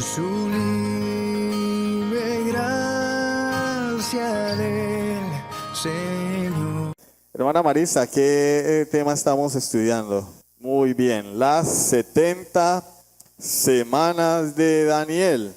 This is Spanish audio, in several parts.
sublime gracia del Señor. Hermana Marisa, ¿qué tema estamos estudiando? Muy bien, las 70 semanas de Daniel,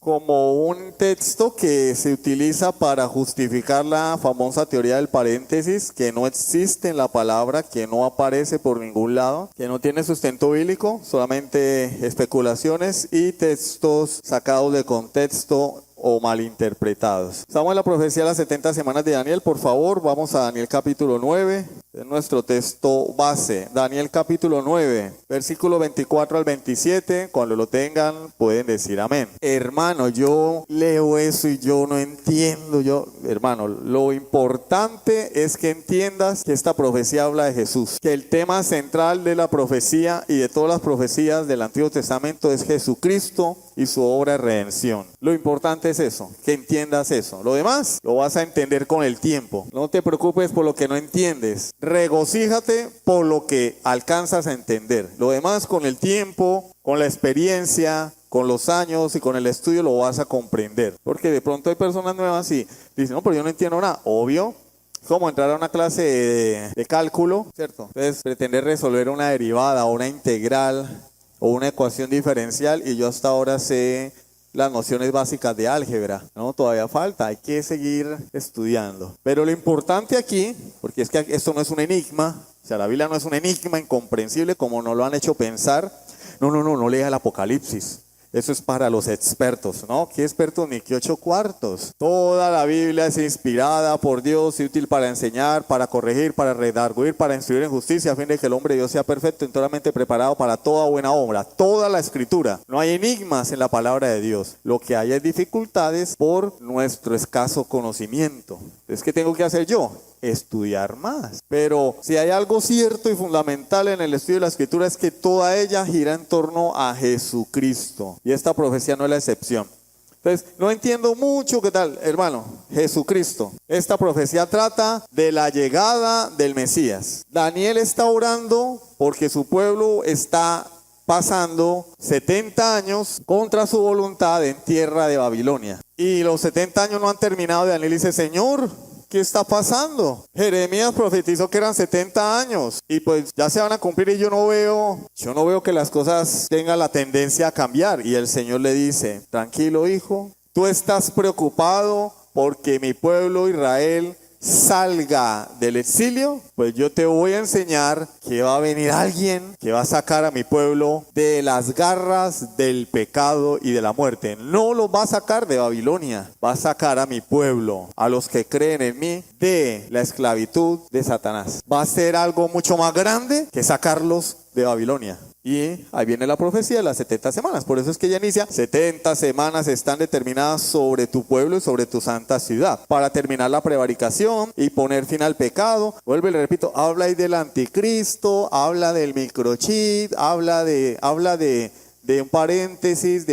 como un texto que se utiliza para justificar la famosa teoría del paréntesis, que no existe en la palabra, que no aparece por ningún lado, que no tiene sustento bíblico, solamente especulaciones y textos sacados de contexto o malinterpretados. Estamos en la profecía de las 70 semanas de Daniel. Por favor, vamos a Daniel capítulo 9, es nuestro texto base. Daniel capítulo 9, versículo 24 al 27. Cuando lo tengan pueden decir amén. Hermano, yo leo eso y yo no entiendo. Hermano, lo importante es que entiendas que esta profecía habla de Jesús, que el tema central de la profecía y de todas las profecías del Antiguo Testamento es Jesucristo y su obra de redención. Lo importante es eso, que entiendas eso. Lo demás lo vas a entender con el tiempo. No te preocupes por lo que no entiendes. Regocíjate por lo que alcanzas a entender. Lo demás con el tiempo, con la experiencia, con los años y con el estudio lo vas a comprender. Porque de pronto hay personas nuevas y dicen, no, pero yo no entiendo nada. Obvio. Es como entrar a una clase de cálculo, ¿cierto? Entonces, pretender resolver una derivada o una integral o una ecuación diferencial y yo hasta ahora sé las nociones básicas de álgebra, ¿no? Todavía falta, hay que seguir estudiando. Pero lo importante aquí, porque es que esto no es un enigma, o sea, la Biblia no es un enigma incomprensible como nos lo han hecho pensar. No lea el Apocalipsis. Eso es para los expertos, ¿no? ¿Qué expertos ni qué 8 cuartos? Toda la Biblia es inspirada por Dios y útil para enseñar, para corregir, para redarguir, para instruir en justicia, a fin de que el hombre de Dios sea perfecto, enteramente preparado para toda buena obra. Toda la Escritura. No hay enigmas en la palabra de Dios. Lo que hay es dificultades por nuestro escaso conocimiento. Entonces, ¿qué tengo que hacer yo? Estudiar más. Pero si hay algo cierto y fundamental en el estudio de la Escritura es que toda ella gira en torno a Jesucristo. Y esta profecía no es la excepción. Entonces, no entiendo mucho, ¿qué tal, hermano? Jesucristo. Esta profecía trata de la llegada del Mesías. Daniel está orando porque su pueblo está pasando 70 años contra su voluntad en tierra de Babilonia. Y los 70 años no han terminado. Daniel dice, Señor, ¿qué está pasando? Jeremías profetizó que eran 70 años y pues ya se van a cumplir y yo no veo que las cosas tengan la tendencia a cambiar. Y el Señor le dice, tranquilo hijo, tú estás preocupado porque mi pueblo Israel salga del exilio, pues yo te voy a enseñar que va a venir alguien que va a sacar a mi pueblo de las garras del pecado y de la muerte. No los va a sacar de Babilonia, va a sacar a mi pueblo, a los que creen en mí, de la esclavitud de Satanás. Va a ser algo mucho más grande que sacarlos de Babilonia. Y ahí viene la profecía de las 70 semanas. Por eso es que ella inicia, 70 semanas están determinadas sobre tu pueblo y sobre tu santa ciudad, para terminar la prevaricación y poner fin al pecado. Vuelvo y le repito, habla ahí del anticristo, habla del microchip, habla de un paréntesis,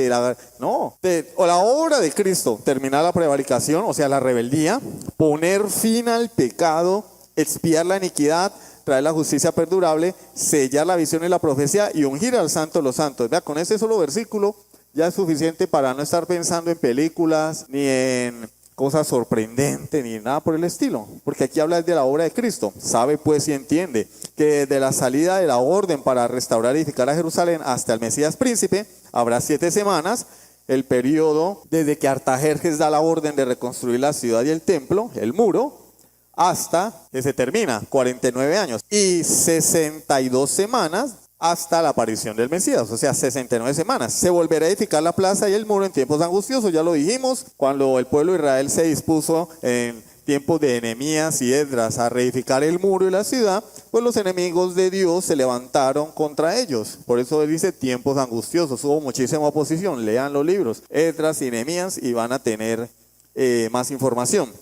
o la obra de Cristo, terminar la prevaricación, o sea, la rebeldía, poner fin al pecado, expiar la iniquidad, traer la justicia perdurable, sellar la visión y la profecía y ungir al santo de los santos. Vea, con este solo versículo ya es suficiente para no estar pensando en películas, ni en cosas sorprendentes, ni nada por el estilo. Porque aquí habla de la obra de Cristo. Sabe pues y entiende que desde la salida de la orden para restaurar y edificar a Jerusalén hasta el Mesías príncipe, habrá 7 semanas, el periodo desde que Artajerjes da la orden de reconstruir la ciudad y el templo, el muro, hasta que se termina, 49 años, y 62 semanas hasta la aparición del Mesías, o sea, 69 semanas. Se volverá a edificar la plaza y el muro en tiempos angustiosos, ya lo dijimos, cuando el pueblo de Israel se dispuso en tiempos de Nehemías y Esdras a reedificar el muro y la ciudad, pues los enemigos de Dios se levantaron contra ellos. Por eso él dice tiempos angustiosos, hubo muchísima oposición. Lean los libros, Esdras y Nehemías, y van a tener más información.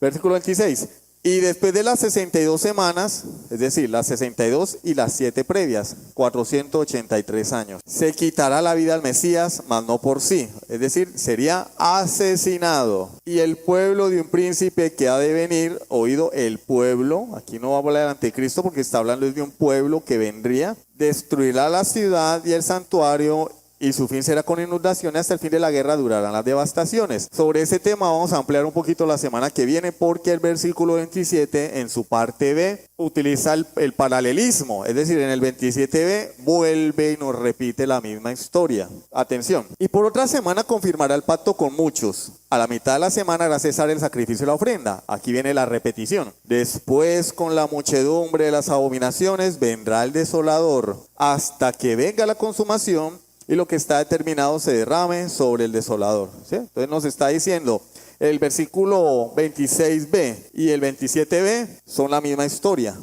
Versículo 26. Y después de las 62 semanas, es decir, las 62 y las 7 previas, 483 años, se quitará la vida al Mesías, mas no por sí. Es decir, sería asesinado. Y el pueblo de un príncipe que ha de venir, oído el pueblo, aquí no va a hablar del anticristo porque está hablando de un pueblo que vendría, destruirá la ciudad y el santuario y su fin será con inundaciones. Hasta el fin de la guerra durarán las devastaciones. Sobre ese tema vamos a ampliar un poquito la semana que viene, porque el versículo 27 en su parte B utiliza el paralelismo, es decir, en el 27b vuelve y nos repite la misma historia. Atención. Y por otra semana confirmará el pacto con muchos. A la mitad de la semana hará cesar el sacrificio y la ofrenda. Aquí viene la repetición. Después, con la muchedumbre de las abominaciones, vendrá el desolador, hasta que venga la consumación y lo que está determinado se derrame sobre el desolador. ¿Sí? Entonces nos está diciendo, el versículo 26b y el 27b son la misma historia.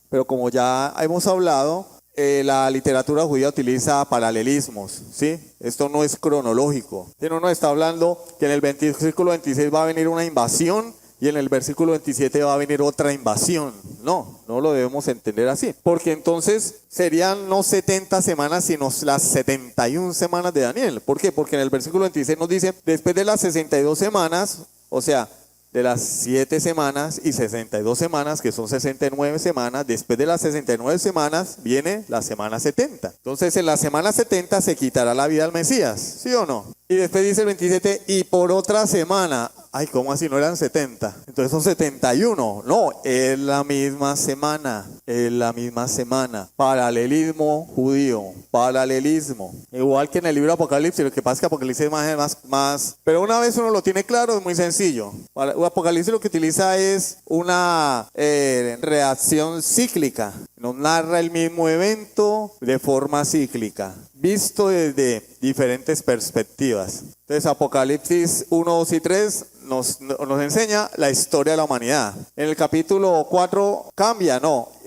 Pero como ya hemos hablado, la literatura judía utiliza paralelismos, ¿sí? Esto no es cronológico. No nos está hablando que en el versículo 26 va a venir una invasión y en el versículo 27 va a venir otra invasión. No lo debemos entender así. Porque entonces serían no 70 semanas, sino las 71 semanas de Daniel. ¿Por qué? Porque en el versículo 26 nos dice, después de las 62 semanas, o sea, de las 7 semanas y 62 semanas, que son 69 semanas, después de las 69 semanas viene la semana 70. Entonces en la semana 70 se quitará la vida al Mesías, ¿sí o no? Y después dice el 27, y por otra semana, ay, ¿cómo así? ¿No eran 70? Entonces son 71. No, es la misma semana, es la misma semana. Paralelismo judío, paralelismo. Igual que en el libro de Apocalipsis, lo que pasa es que Apocalipsis es más. Pero una vez uno lo tiene claro, es muy sencillo. Apocalipsis lo que utiliza es una reacción cíclica. Nos narra el mismo evento de forma cíclica, visto desde diferentes perspectivas. Entonces Apocalipsis 1, 2 y 3 nos enseña la historia de la humanidad. En el capítulo 4 cambia,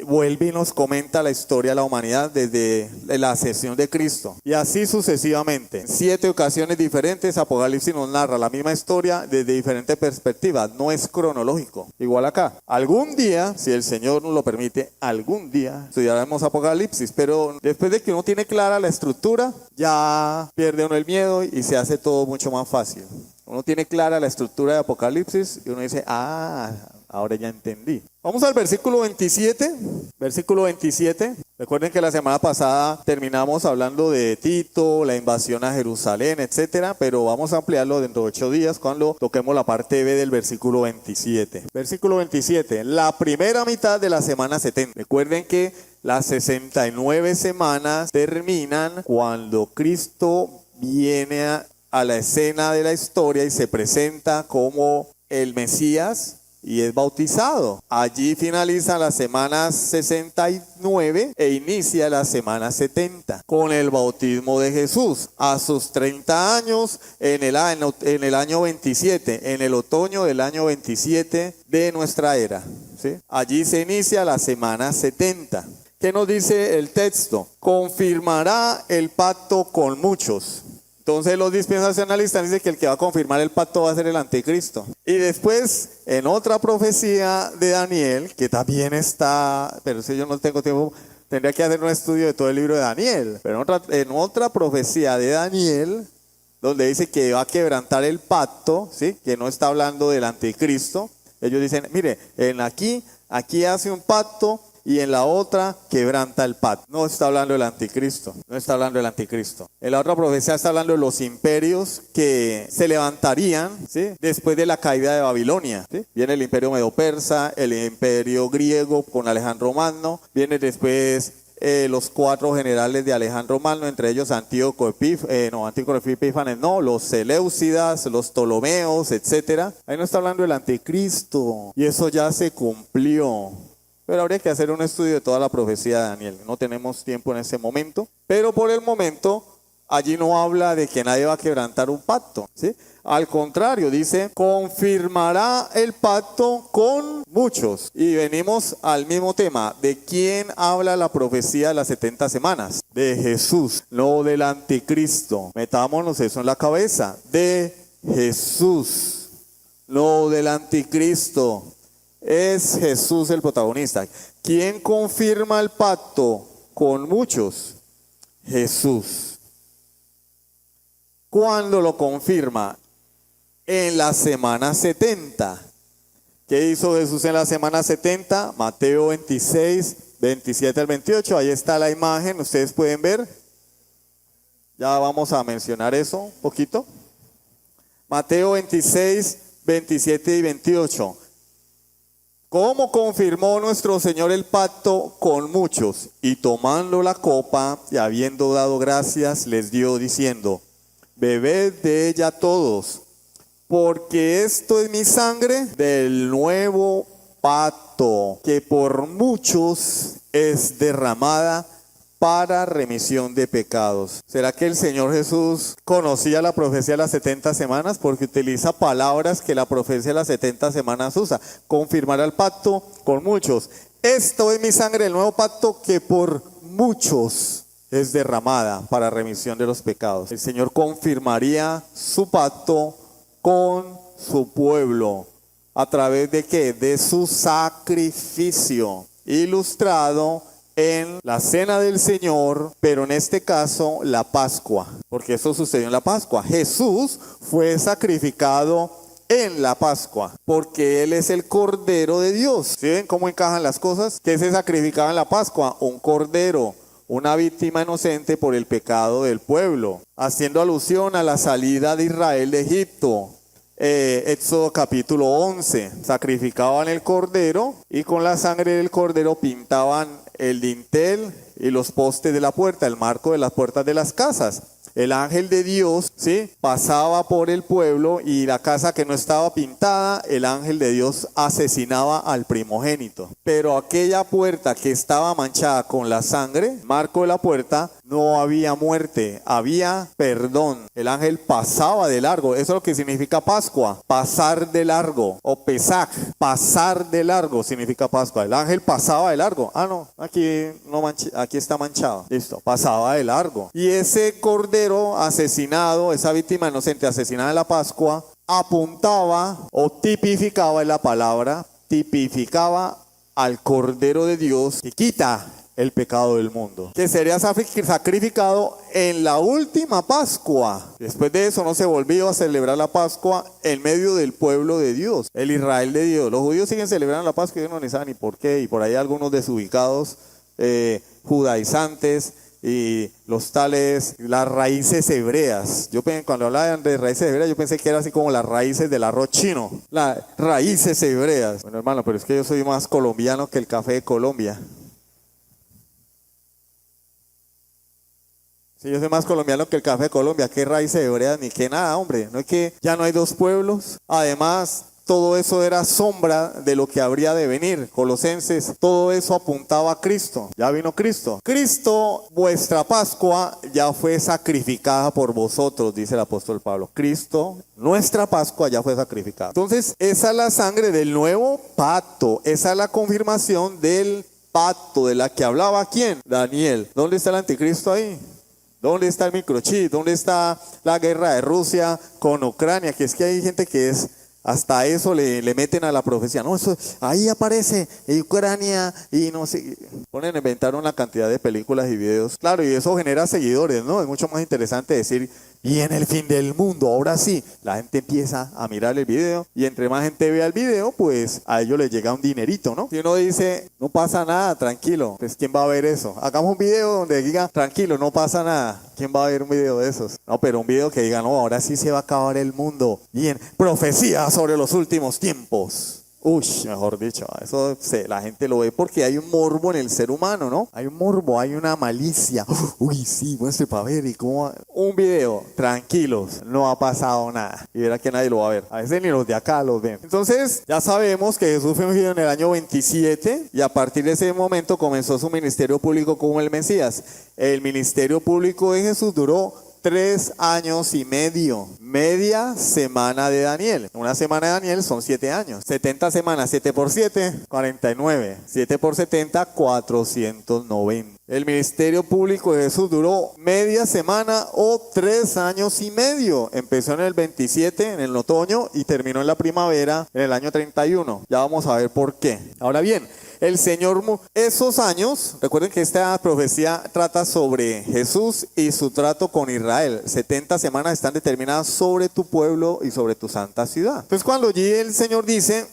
vuelve y nos comenta la historia de la humanidad desde la ascensión de Cristo. Y así sucesivamente. En 7 ocasiones diferentes Apocalipsis nos narra la misma historia desde diferentes perspectivas. No es cronológico. Igual acá. Algún día, si el Señor nos lo permite, algún día estudiaremos Apocalipsis. Pero después de que uno tiene clara la estructura, ya pierde uno el miedo y se hace todo mucho más fácil. Uno tiene clara la estructura de Apocalipsis y uno dice, ahora ya entendí. Vamos al versículo 27. Versículo 27. Recuerden que la semana pasada terminamos hablando de Tito, la invasión a Jerusalén, etcétera, pero vamos a ampliarlo dentro de 8 días cuando toquemos la parte B del versículo 27. Versículo 27. La primera mitad de la semana 70. Recuerden que las 69 semanas terminan cuando Cristo viene a la escena de la historia y se presenta como el Mesías y es bautizado. Allí finaliza la semana 69 e inicia la semana 70 con el bautismo de Jesús a sus 30 años en el año 27, en el otoño del año 27 de nuestra era, ¿sí? Allí se inicia la semana 70. ¿Qué nos dice el texto? Confirmará el pacto con muchos. Entonces los dispensacionalistas dicen que el que va a confirmar el pacto va a ser el anticristo. Y después, en otra profecía de Daniel, que también está, pero si yo no tengo tiempo, tendría que hacer un estudio de todo el libro de Daniel. Pero en otra profecía de Daniel, donde dice que va a quebrantar el pacto, ¿sí? Que no está hablando del anticristo. Ellos dicen, mire, aquí hace un pacto, y en la otra quebranta el pacto. No está hablando del anticristo. No está hablando del anticristo. En la otra profecía está hablando de los imperios que se levantarían, ¿sí? Después de la caída de Babilonia, ¿sí? Viene el imperio medo-persa, el imperio griego con Alejandro Magno. Viene después los 4 generales de Alejandro Magno, entre ellos Antíoco Epífanes, los Seleucidas, los Ptolomeos, etc. Ahí no está hablando del anticristo. Y eso ya se cumplió. Pero habría que hacer un estudio de toda la profecía de Daniel. No tenemos tiempo en ese momento. Pero por el momento, allí no habla de que nadie va a quebrantar un pacto, ¿sí? Al contrario, dice, confirmará el pacto con muchos. Y venimos al mismo tema. ¿De quién habla la profecía de las 70 semanas? De Jesús, no del anticristo. Metámonos eso en la cabeza. De Jesús, no del anticristo. Es Jesús el protagonista. ¿Quién confirma el pacto con muchos? Jesús. ¿Cuándo lo confirma? En la semana 70. ¿Qué hizo Jesús en la semana 70? Mateo 26, 27 al 28. Ahí está la imagen, ustedes pueden ver. Ya vamos a mencionar eso un poquito. Mateo 26, 27 y 28. ¿Cómo confirmó nuestro Señor el pacto con muchos? Y tomando la copa y habiendo dado gracias, les dio diciendo: bebed de ella todos, porque esto es mi sangre del nuevo pacto, que por muchos es derramada para remisión de pecados. ¿Será que el Señor Jesús conocía la profecía de las 70 semanas? Porque utiliza palabras que la profecía de las 70 semanas usa. Confirmará el pacto con muchos. Esto es mi sangre del nuevo pacto, que por muchos es derramada para remisión de los pecados. El Señor confirmaría su pacto con su pueblo. ¿A través de qué? De su sacrificio, ilustrado en la cena del Señor, pero en este caso la Pascua, porque eso sucedió en la Pascua. Jesús fue sacrificado en la Pascua, porque Él es el Cordero de Dios. ¿Sí ven cómo encajan las cosas? ¿Qué se sacrificaba en la Pascua? Un cordero, una víctima inocente por el pecado del pueblo, haciendo alusión a la salida de Israel de Egipto. Éxodo capítulo 11, sacrificaban el cordero y con la sangre del cordero pintaban el dintel y los postes de la puerta, el marco de las puertas de las casas. El ángel de Dios, ¿sí?, pasaba por el pueblo, y la casa que no estaba pintada, el ángel de Dios asesinaba al primogénito. Pero aquella puerta que estaba manchada con la sangre, marco de la puerta, no había muerte, había perdón. El ángel pasaba de largo. Eso es lo que significa Pascua, pasar de largo, o Pesach, pasar de largo significa Pascua. El ángel pasaba de largo. Ah, no, aquí está manchado. Listo, pasaba de largo. Y ese cordero asesinado, esa víctima inocente asesinada en la Pascua, apuntaba o tipificaba, en la palabra, tipificaba al Cordero de Dios que quita el pecado del mundo, que sería sacrificado en la última Pascua. Después de eso no se volvió a celebrar la Pascua en medio del pueblo de Dios, el Israel de Dios. Los judíos siguen celebrando la Pascua y ellos no ni saben ni por qué, y por ahí algunos desubicados judaizantes y los tales, las raíces hebreas. Cuando hablaban de raíces hebreas, yo pensé que era así como las raíces del arroz chino, las raíces hebreas. Bueno, hermano, pero es que yo soy más colombiano que el café de Colombia. Sí, yo soy más colombiano que el café de Colombia. ¿Qué raíces hebreas ni qué nada, hombre? ¿No es que ya no hay dos pueblos? Además, todo eso era sombra de lo que habría de venir. Colosenses, todo eso apuntaba a Cristo. Ya vino Cristo. Cristo, vuestra Pascua, ya fue sacrificada por vosotros, dice el apóstol Pablo. Cristo, nuestra Pascua, ya fue sacrificada. Entonces, esa es la sangre del nuevo pacto. Esa es la confirmación del pacto de la que hablaba ¿quién? Daniel. ¿Dónde está el anticristo ahí? ¿Dónde está el microchip? ¿Dónde está la guerra de Rusia con Ucrania? Que es que hay gente que es... Hasta eso le meten a la profecía. No, eso ahí aparece Ucrania y no sé. Ponen a inventar una cantidad de películas y videos. Claro, y eso genera seguidores, ¿no? Es mucho más interesante decir, viene el fin del mundo. Ahora sí, la gente empieza a mirar el video. Y entre más gente vea el video, pues a ellos les llega un dinerito, ¿no? Si uno dice, no pasa nada, tranquilo, pues ¿quién va a ver eso? Hagamos un video donde diga, tranquilo, no pasa nada. ¿Quién va a ver un video de esos? No, pero un video que diga, no, ahora sí se va a acabar el mundo. Bien, profecía sobre los últimos tiempos. Uy, mejor dicho, eso la gente lo ve porque hay un morbo en el ser humano, ¿no? Hay un morbo, hay una malicia. Uy, sí, muestre para ver y cómo. Un video, tranquilos, no ha pasado nada. Y verá que nadie lo va a ver. A veces ni los de acá los ven. Entonces, ya sabemos que Jesús fue ungido en el año 27 y a partir de ese momento comenzó su ministerio público como el Mesías. El ministerio público de Jesús duró 3 años y medio, media semana de Daniel. Una semana de Daniel son 7 años. 70 semanas, 7 por 7, 49. 7 por 70, 490. El ministerio público de Jesús duró media semana o 3 años y medio. Empezó en el 27, en el otoño, y terminó en la primavera, en el año 31. Ya vamos a ver por qué. Ahora bien, el Señor, esos años, recuerden que esta profecía trata sobre Jesús y su trato con Israel. 70 semanas están determinadas sobre tu pueblo y sobre tu santa ciudad. Entonces cuando allí el Señor dice,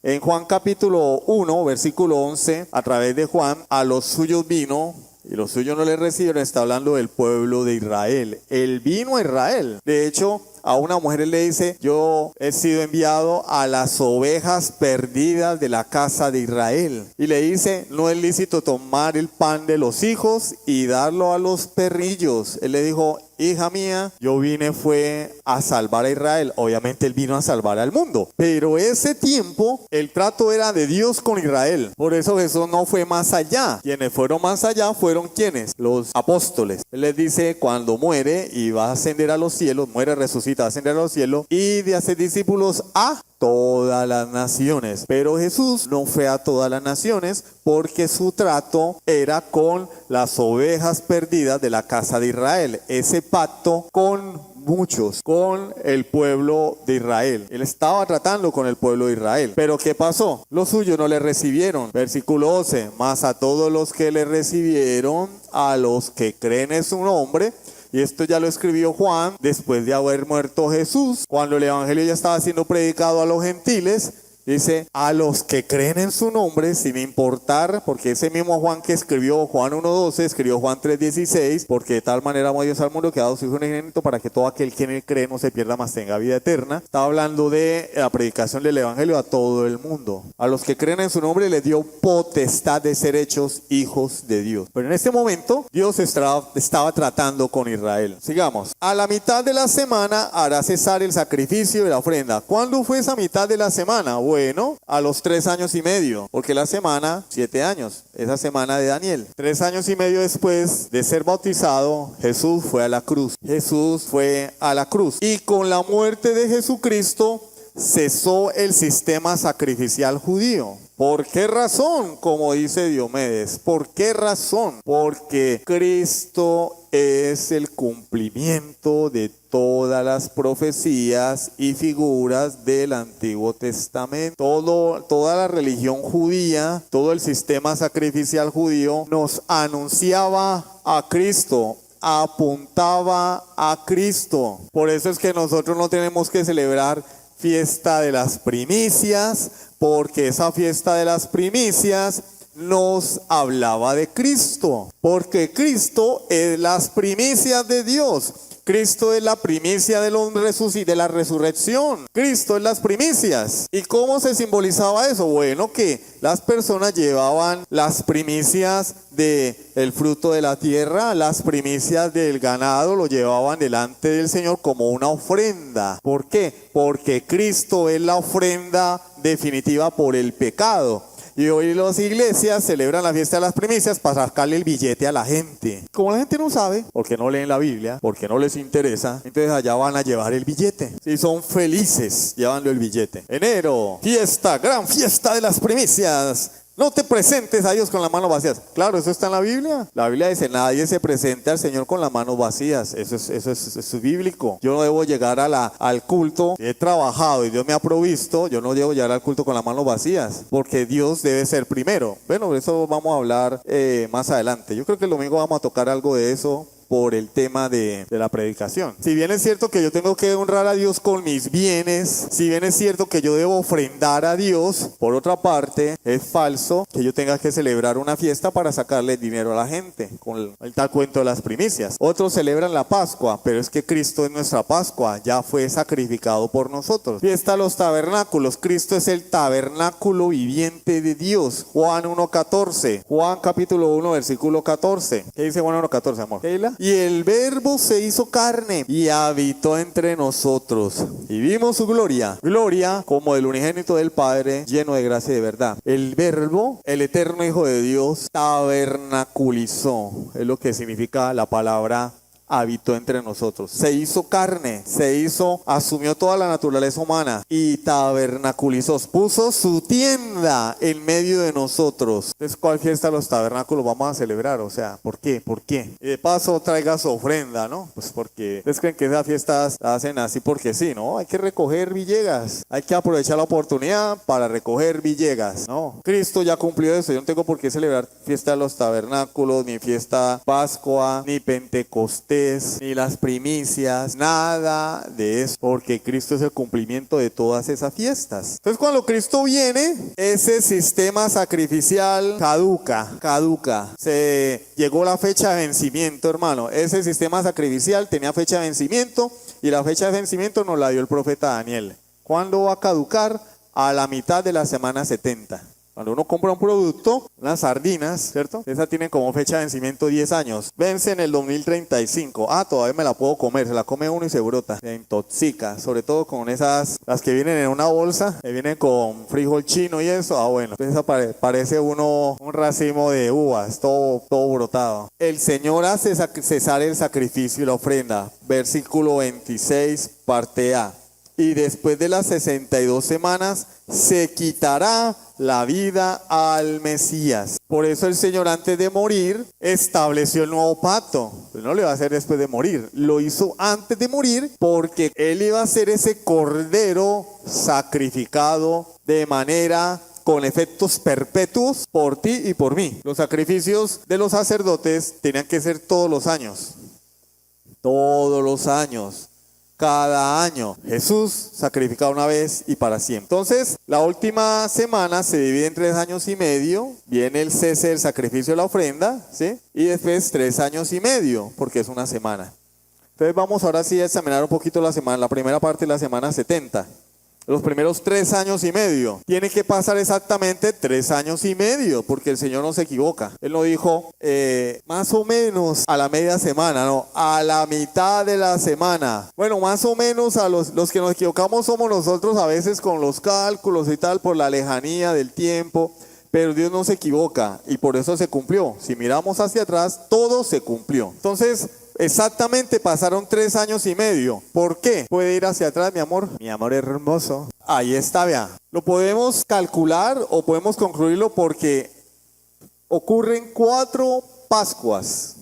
en Juan capítulo 1, versículo 11, a través de Juan, a los suyos vino y los suyos no le recibieron, está hablando del pueblo de Israel. Él vino a Israel. De hecho, a una mujer le dice, yo he sido enviado a las ovejas perdidas de la casa de Israel. Y le dice, no es lícito tomar el pan de los hijos y darlo a los perrillos. Él le dijo, hija mía, yo fue a salvar a Israel. Obviamente él vino a salvar al mundo. Pero ese tiempo, el trato era de Dios con Israel. Por eso Jesús no fue más allá. Quienes fueron más allá fueron ¿quiénes? Los apóstoles. Él les dice, cuando muere y va a ascender a los cielos, muere, resucita, va a ascender a los cielos, y de hacer discípulos a todas las naciones. Pero Jesús no fue a todas las naciones porque su trato era con las ovejas perdidas de la casa de Israel. Ese pacto con muchos, con el pueblo de Israel. Él estaba tratando con el pueblo de Israel. Pero ¿qué pasó? Los suyos no le recibieron. Versículo 12. Mas a todos los que le recibieron, a los que creen en su nombre. Y esto ya lo escribió Juan después de haber muerto Jesús. Cuando el evangelio ya estaba siendo predicado a los gentiles, dice, a los que creen en su nombre, sin importar, porque ese mismo Juan que escribió Juan 1:12, escribió Juan 3:16, porque de tal manera amó Dios al mundo que ha dado su Hijo unigénito para que todo aquel que en él cree no se pierda, mas tenga vida eterna. Estaba hablando de la predicación del evangelio a todo el mundo. A los que creen en su nombre les dio potestad de ser hechos hijos de Dios. Pero en este momento Dios estaba tratando con Israel. Sigamos. A la mitad de la semana hará cesar el sacrificio y la ofrenda. ¿Cuándo fue esa mitad de la semana? Bueno, a los 3 años y medio, porque la semana, 7 años, esa semana de Daniel. 3 años y medio después de ser bautizado, Jesús fue a la cruz. Jesús fue a la cruz. Y con la muerte de Jesucristo cesó el sistema sacrificial judío. ¿Por qué razón? Como dice Diomedes, ¿por qué razón? Porque Cristo es el cumplimiento de todas las profecías y figuras del Antiguo Testamento. Toda la religión judía, todo el sistema sacrificial judío nos anunciaba a Cristo, apuntaba a Cristo. Por eso es que nosotros no tenemos que celebrar fiesta de las primicias, porque esa fiesta de las primicias nos hablaba de Cristo, porque Cristo es las primicias de Dios. Cristo es la primicia de la resurrección. Cristo es las primicias. ¿Y cómo se simbolizaba eso? Bueno, que las personas llevaban las primicias del fruto de la tierra, las primicias del ganado, lo llevaban delante del Señor como una ofrenda. ¿Por qué? Porque Cristo es la ofrenda definitiva por el pecado. Y hoy las iglesias celebran la fiesta de las primicias para sacarle el billete a la gente. Como la gente no sabe, porque no leen la Biblia, porque no les interesa, entonces allá van a llevar el billete. Si son felices llevando el billete. Enero, fiesta, gran fiesta de las primicias. No te presentes a Dios con las manos vacías. Claro, eso está en la Biblia. La Biblia dice, nadie se presente al Señor con las manos vacías. Eso es bíblico. Yo no debo llegar al culto. He trabajado y Dios me ha provisto. Yo no debo llegar al culto con las manos vacías, porque Dios debe ser primero. Bueno, de eso vamos a hablar más adelante. Yo creo que el domingo vamos a tocar algo de eso, por el tema de la predicación. Si bien es cierto que yo tengo que honrar a Dios con mis bienes, si bien es cierto que yo debo ofrendar a Dios, por otra parte, es falso que yo tenga que celebrar una fiesta para sacarle dinero a la gente, con el tal cuento de las primicias. Otros celebran la Pascua, pero es que Cristo es nuestra Pascua, ya fue sacrificado por nosotros. Fiesta de los tabernáculos, Cristo es el tabernáculo viviente de Dios. Juan 1:14, Juan capítulo 1, versículo 14. ¿Qué dice Juan 1:14, amor? Keila. Y el Verbo se hizo carne y habitó entre nosotros. Y vimos su gloria. Gloria como del unigénito del Padre, lleno de gracia y de verdad. El Verbo, el eterno Hijo de Dios, tabernaculizó. Es lo que significa la palabra habitó entre nosotros. Se hizo carne, asumió toda la naturaleza humana y tabernaculizó, puso su tienda en medio de nosotros. Entonces, ¿cuál fiesta de los tabernáculos vamos a celebrar? O sea, ¿por qué? ¿Por qué? Y de paso traiga su ofrenda, ¿no? Pues porque ustedes creen que esas fiestas las hacen así porque sí, ¿no? Hay que recoger Villegas, hay que aprovechar la oportunidad para recoger Villegas, ¿no? Cristo ya cumplió eso. Yo no tengo por qué celebrar fiesta de los tabernáculos, ni fiesta Pascua, ni Pentecostés, dotes, ni las primicias, nada de eso, porque Cristo es el cumplimiento de todas esas fiestas. Entonces cuando Cristo viene, ese sistema sacrificial caduca. Se llegó la fecha de vencimiento, hermano. Ese sistema sacrificial tenía fecha de vencimiento y la fecha de vencimiento nos la dio el profeta Daniel. ¿Cuándo va a caducar? A la mitad de la semana 70. Cuando uno compra un producto, unas sardinas, ¿cierto? Esa tienen como fecha de vencimiento 10 años. Vence en el 2035. Todavía me la puedo comer. Se la come uno y se brota. Se intoxica. Sobre todo con esas, las que vienen en una bolsa, que vienen con frijol chino y eso. Bueno. Entonces parece uno un racimo de uvas, todo brotado. El Señor hace cesar el sacrificio y la ofrenda. Versículo 26, parte A. Y después de las 62 semanas se quitará la vida al Mesías. Por eso el Señor antes de morir estableció el nuevo pacto. Pues no lo iba a hacer después de morir. Lo hizo antes de morir porque Él iba a ser ese cordero sacrificado de manera con efectos perpetuos por ti y por mí. Los sacrificios de los sacerdotes tenían que ser todos los años. Todos los años. Cada año. Jesús sacrificado una vez y para siempre. Entonces, la última semana se divide en 3 años y medio. Viene el cese del sacrificio de la ofrenda, ¿sí? Y después 3 años y medio, porque es una semana. Entonces, vamos ahora sí a examinar un poquito la primera parte de la semana 70. Los primeros 3 años y medio. Tiene que pasar exactamente 3 años y medio, porque el Señor no se equivoca. Él no dijo más o menos a la media semana, no, a la mitad de la semana. Bueno, más o menos a los que nos equivocamos somos nosotros a veces con los cálculos y tal, por la lejanía del tiempo. Pero Dios no se equivoca y por eso se cumplió. Si miramos hacia atrás, todo se cumplió. Entonces, exactamente pasaron 3 años y medio. ¿Por qué? ¿Puede ir hacia atrás, mi amor? Mi amor hermoso. Ahí está, vea. Lo podemos calcular o podemos concluirlo porque ocurren 4 Pascuas.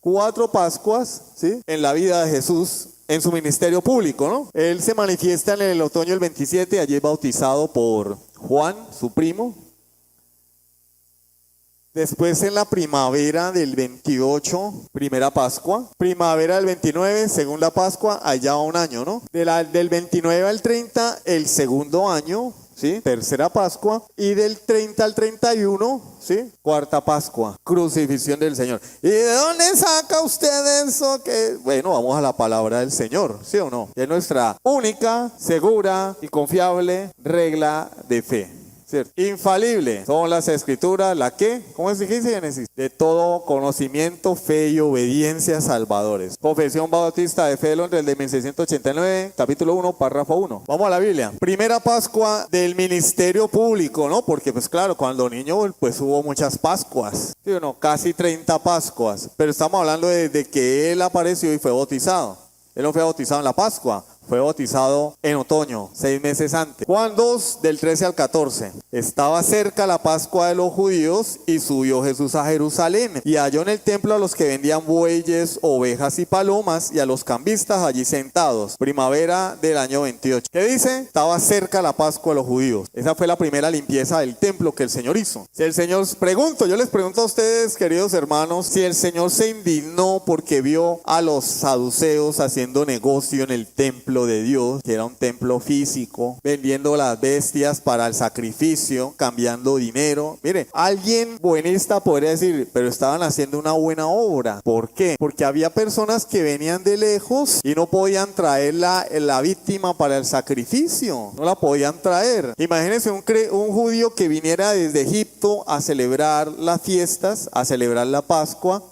4 Pascuas, ¿sí? En la vida de Jesús, en su ministerio público, ¿no? Él se manifiesta en el otoño del 27, allí es bautizado por Juan, su primo. Después en la primavera del 28, primera Pascua. Primavera del 29, segunda Pascua, allá 1 año, ¿no? Del 29 al 30, el segundo año, ¿sí? Tercera Pascua. Y del 30 al 31, ¿sí? Cuarta Pascua, crucifixión del Señor. ¿Y de dónde saca usted eso? Que bueno, vamos a la palabra del Señor, ¿sí o no? Es nuestra única, segura y confiable regla de fe. ¿Cierto? Infalible son las escrituras, ¿la qué? ¿Cómo se dice, Génesis? De todo conocimiento, fe y obediencia salvadores. Confesión Bautista de Fe de Londres de 1689, capítulo 1, párrafo 1. Vamos a la Biblia. Primera Pascua del ministerio público, ¿no? Porque pues claro, cuando niño pues hubo muchas Pascuas, ¿sí o no? Casi 30 Pascuas, pero estamos hablando de que Él apareció y fue bautizado. Él no fue bautizado en la Pascua. Fue bautizado en otoño, 6 meses antes. Juan 2, del 13 al 14. Estaba cerca la Pascua de los judíos y subió Jesús a Jerusalén. Y halló en el templo a los que vendían bueyes, ovejas y palomas y a los cambistas allí sentados. Primavera del año 28. ¿Qué dice? Estaba cerca la Pascua de los judíos. Esa fue la primera limpieza del templo que el Señor hizo. Si el Señor, yo les pregunto a ustedes, queridos hermanos, si el Señor se indignó porque vio a los saduceos haciendo negocio en el templo de Dios, que era un templo físico, vendiendo las bestias para el sacrificio, cambiando dinero. Mire, alguien buenista podría decir, pero estaban haciendo una buena obra. ¿Por qué? Porque había personas que venían de lejos y no podían traer la víctima para el sacrificio, no la podían traer. Imagínense un judío que viniera desde Egipto a celebrar las fiestas, a celebrar la Pascua,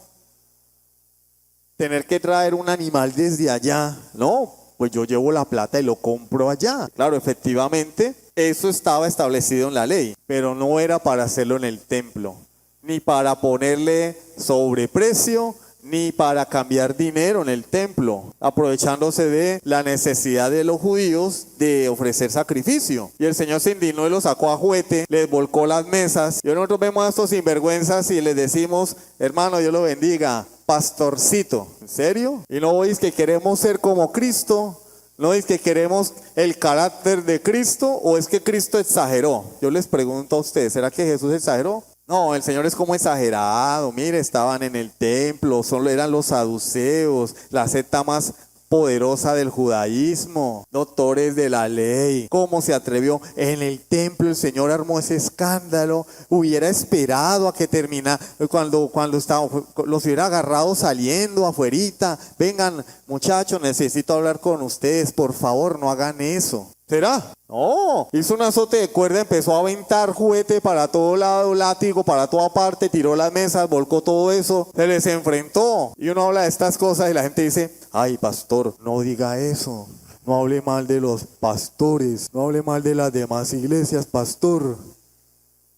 tener que traer un animal desde allá. No, pues yo llevo la plata y lo compro allá. Claro, efectivamente, eso estaba establecido en la ley, pero no era para hacerlo en el templo, ni para ponerle sobreprecio, ni para cambiar dinero en el templo, aprovechándose de la necesidad de los judíos de ofrecer sacrificio. Y el Señor se indignó y los sacó a juete, les volcó las mesas. Y nosotros vemos a estos sinvergüenzas y les decimos, hermano, Dios lo bendiga, pastorcito. ¿En serio? ¿Y no veis que queremos ser como Cristo? ¿No veis que queremos el carácter de Cristo? ¿O es que Cristo exageró? Yo les pregunto a ustedes, ¿será que Jesús exageró? No, el Señor es como exagerado. Mire, estaban en el templo, solo eran los saduceos, la secta más poderosa del judaísmo, doctores de la ley. ¿Cómo se atrevió? En el templo el Señor armó ese escándalo. Hubiera esperado a que terminara, cuando estaba, los hubiera agarrado saliendo afuerita. Vengan, muchachos, necesito hablar con ustedes, por favor, no hagan eso. ¿Será? No, hizo un azote de cuerda, empezó a aventar juguete para todo lado, látigo para toda parte, tiró las mesas, volcó todo eso, se les enfrentó. Y uno habla de estas cosas y la gente dice, ay, pastor, no diga eso, no hable mal de los pastores, no hable mal de las demás iglesias, pastor.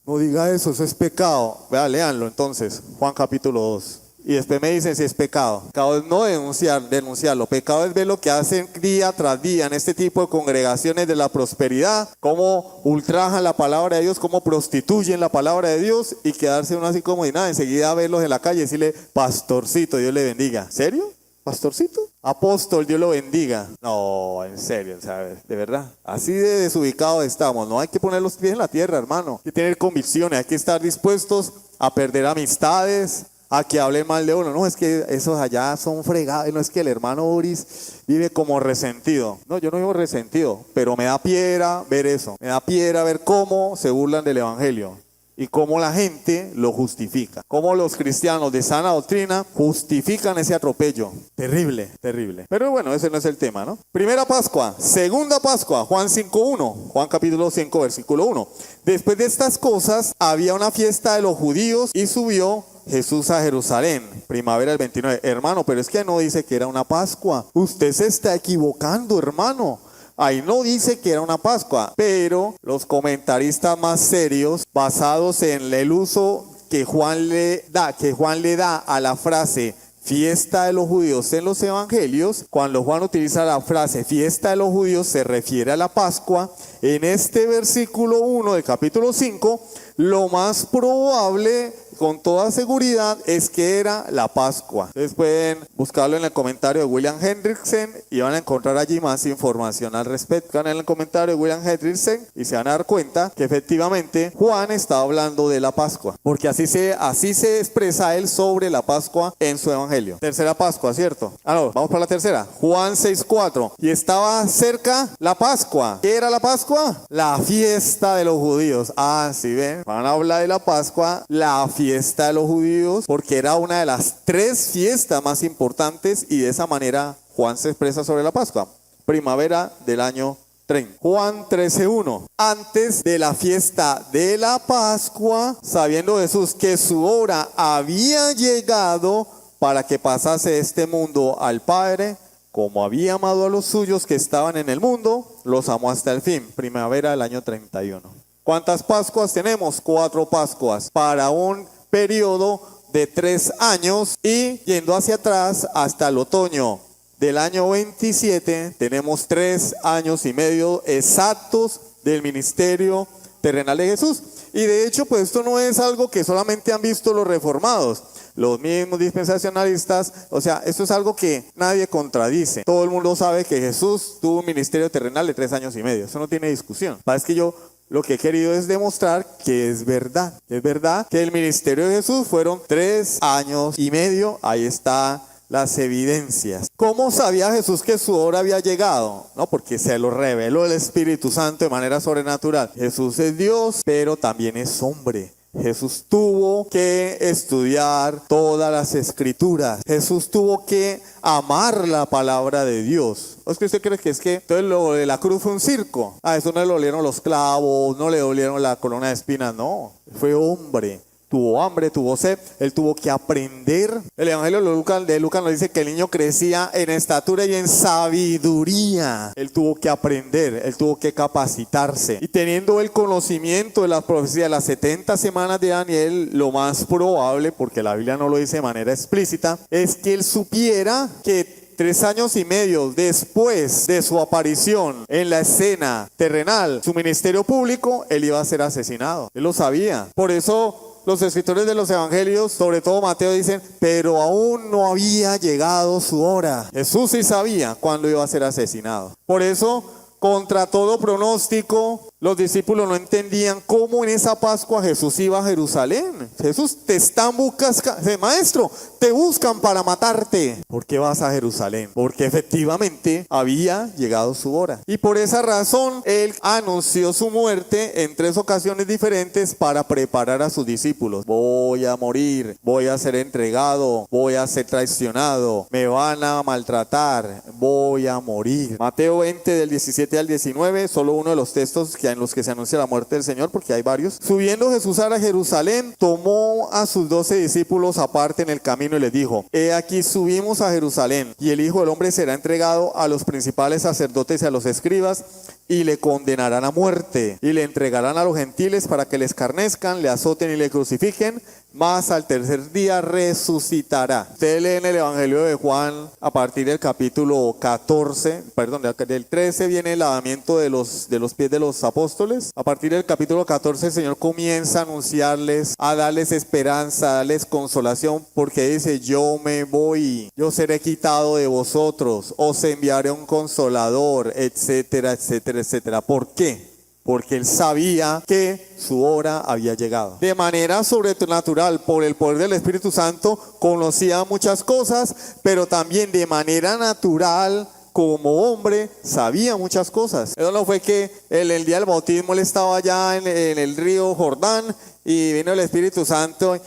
No diga eso, eso es pecado. Vea, léanlo entonces, Juan capítulo 2. Y después me dicen si es pecado. Pecado es no denunciarlo. Pecado es ver lo que hacen día tras día en este tipo de congregaciones de la prosperidad, cómo ultrajan la palabra de Dios, cómo prostituyen la palabra de Dios y quedarse uno así como y nada, enseguida verlos en la calle y decirle, pastorcito, Dios le bendiga. ¿Serio? ¿Pastorcito? Apóstol, Dios lo bendiga. No, en serio, ¿sabes? De verdad. Así de desubicados estamos. No hay que poner los pies en la tierra, hermano. Hay que tener convicciones, hay que estar dispuestos a perder amistades, a que hablen mal de uno. No, es que esos allá son fregados. No, es que el hermano Boris vive como resentido. No, yo no vivo resentido, pero me da piedra ver eso. Me da piedra ver cómo se burlan del evangelio y cómo la gente lo justifica. Cómo los cristianos de sana doctrina justifican ese atropello. Terrible, terrible. Pero bueno, ese no es el tema, ¿no? Primera Pascua, segunda Pascua, Juan 5:1. Juan capítulo 5, versículo 1. Después de estas cosas, había una fiesta de los judíos y subió Jesús a Jerusalén, primavera del 29. Hermano, pero es que no dice que era una Pascua. Usted se está equivocando, hermano. Ahí no dice que era una Pascua, pero los comentaristas más serios, basados en el uso que Juan le da a la frase fiesta de los judíos en los evangelios, cuando Juan utiliza la frase fiesta de los judíos se refiere a la Pascua. En este versículo 1 del capítulo 5, lo más probable, con toda seguridad, es que era la Pascua. Ustedes pueden buscarlo en el comentario de William Hendrickson y van a encontrar allí más información al respecto. Buscan en el comentario de William Hendrickson y se van a dar cuenta que efectivamente Juan está hablando de la Pascua, porque así se expresa él sobre la Pascua en su evangelio. Tercera Pascua, ¿cierto? No, vamos para la tercera. Juan 6:4. Y estaba cerca la Pascua. ¿Qué era la Pascua? La fiesta de los judíos. Ah, sí, ven. Van a hablar de la Pascua, la fiesta de los judíos, porque era una de las 3 fiestas más importantes, y de esa manera Juan se expresa sobre la Pascua. Primavera del año 30. Juan 13:1. Antes de la fiesta de la Pascua, sabiendo Jesús que su hora había llegado para que pasase este mundo al Padre, como había amado a los suyos que estaban en el mundo, los amó hasta el fin. Primavera del año 31. ¿Cuántas Pascuas tenemos? 4 Pascuas para un periodo de 3 años, y yendo hacia atrás hasta el otoño del año 27 tenemos 3 años y medio exactos del ministerio terrenal de Jesús. Y de hecho, pues esto no es algo que solamente han visto los reformados, los mismos dispensacionalistas. O sea, esto es algo que nadie contradice. Todo el mundo sabe que Jesús tuvo un ministerio terrenal de 3 años y medio. Eso no tiene discusión. Es que yo lo que he querido es demostrar que es verdad. Es verdad que el ministerio de Jesús fueron 3 años y medio. Ahí está las evidencias. ¿Cómo sabía Jesús que su hora había llegado? No, porque se lo reveló el Espíritu Santo de manera sobrenatural. Jesús es Dios, pero también es hombre. Jesús tuvo que estudiar todas las escrituras. Jesús tuvo que amar la palabra de Dios. ¿O es que usted cree que entonces lo de la cruz fue un circo? Eso no le dolieron los clavos, no le dolieron la corona de espinas, no. Fue hombre. Tuvo hambre, tuvo sed, él tuvo que aprender. El evangelio de Lucas nos dice que el niño crecía en estatura y en sabiduría. Él tuvo que aprender, él tuvo que capacitarse. Y teniendo el conocimiento de la profecía de las 70 semanas de Daniel, lo más probable, porque la Biblia no lo dice de manera explícita, es que él supiera que 3 años y medio después de su aparición en la escena terrenal, su ministerio público, él iba a ser asesinado. Él lo sabía. Por eso los escritores de los evangelios, sobre todo Mateo, dicen, pero aún no había llegado su hora. Jesús sí sabía cuándo iba a ser asesinado. Por eso, contra todo pronóstico, Los discípulos no entendían cómo en esa Pascua Jesús iba a Jerusalén. Jesús, te están buscando, maestro, te buscan para matarte. ¿Por qué vas a Jerusalén? Porque efectivamente había llegado su hora. Y por esa razón, él anunció su muerte en 3 ocasiones diferentes para preparar a sus discípulos. Voy a morir, voy a ser entregado, voy a ser traicionado, me van a maltratar, voy a morir. Mateo 20 del 17 al 19, solo uno de los textos en los que se anuncia la muerte del Señor, porque hay varios. Subiendo Jesús a Jerusalén, tomó a sus 12 discípulos aparte en el camino y les dijo: he aquí subimos a Jerusalén, y el Hijo del Hombre será entregado a los principales sacerdotes y a los escribas, y le condenarán a muerte, y le entregarán a los gentiles para que le escarnezcan, le azoten y le crucifiquen, mas al tercer día resucitará. Ustedes leen el Evangelio de Juan a partir del capítulo 14, perdón, del 13 viene el lavamiento de los pies de los apóstoles. A partir del capítulo 14 el Señor comienza a anunciarles, a darles esperanza, a darles consolación, porque dice: yo me voy, yo seré quitado de vosotros, os enviaré un consolador, etcétera, etcétera, etcétera. ¿Por qué? Porque él sabía que su hora había llegado. De manera sobrenatural, por el poder del Espíritu Santo, conocía muchas cosas, pero también de manera natural, como hombre, sabía muchas cosas. Eso no fue que el día del bautismo él estaba allá en el río Jordán y vino el Espíritu Santo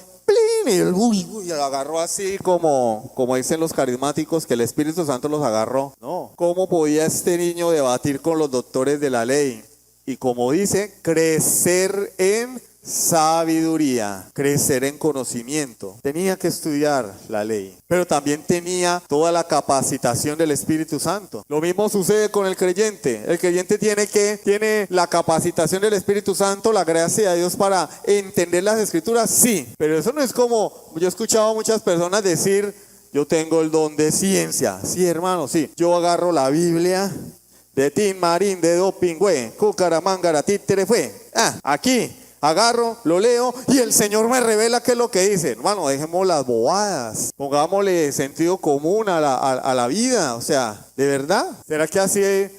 y lo agarró así como dicen los carismáticos, que el Espíritu Santo los agarró. No. ¿Cómo podía este niño debatir con los doctores de la ley? Y como dice, crecer en sabiduría, crecer en conocimiento. Tenía que estudiar la ley, pero también tenía toda la capacitación del Espíritu Santo. Lo mismo sucede con el creyente. El creyente tiene la capacitación del Espíritu Santo, la gracia de Dios para entender las Escrituras, sí, pero eso no es como, yo he escuchado a muchas personas decir: yo tengo el don de ciencia. Sí, hermano, sí. Yo agarro la Biblia de Tin Marín, de Dopingüe, Cucaramangara, Títere fue. Aquí agarro, lo leo y el Señor me revela qué es lo que dice. Hermano, dejemos las bobadas, pongámosle sentido común a la vida. O sea, ¿de verdad? ¿Será que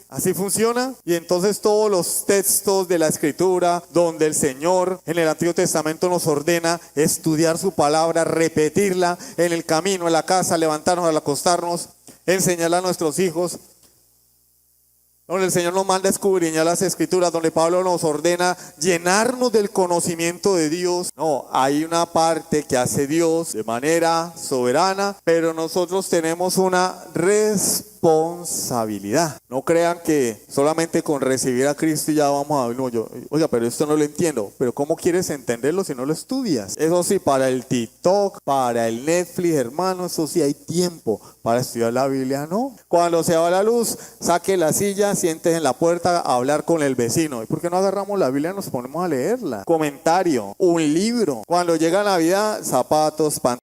así funciona? Y entonces todos los textos de la Escritura donde el Señor en el Antiguo Testamento nos ordena estudiar su palabra, repetirla en el camino, en la casa, levantarnos al acostarnos, enseñarla a nuestros hijos, donde el Señor nos manda a escudriñar las Escrituras, donde Pablo nos ordena llenarnos del conocimiento de Dios. No, hay una parte que hace Dios de manera soberana, pero nosotros tenemos una responsabilidad. No crean que solamente con recibir a Cristo ya vamos a... No, oiga, pero esto no lo entiendo. Pero ¿cómo quieres entenderlo si no lo estudias? Eso sí, para el TikTok, para el Netflix, hermano, eso sí hay tiempo. Para estudiar la Biblia, no. Cuando se va la luz, saque la silla, sientes en la puerta a hablar con el vecino. ¿Y por qué no agarramos la Biblia y nos ponemos a leerla? Comentario, un libro. Cuando llega Navidad, zapatos, pantalones.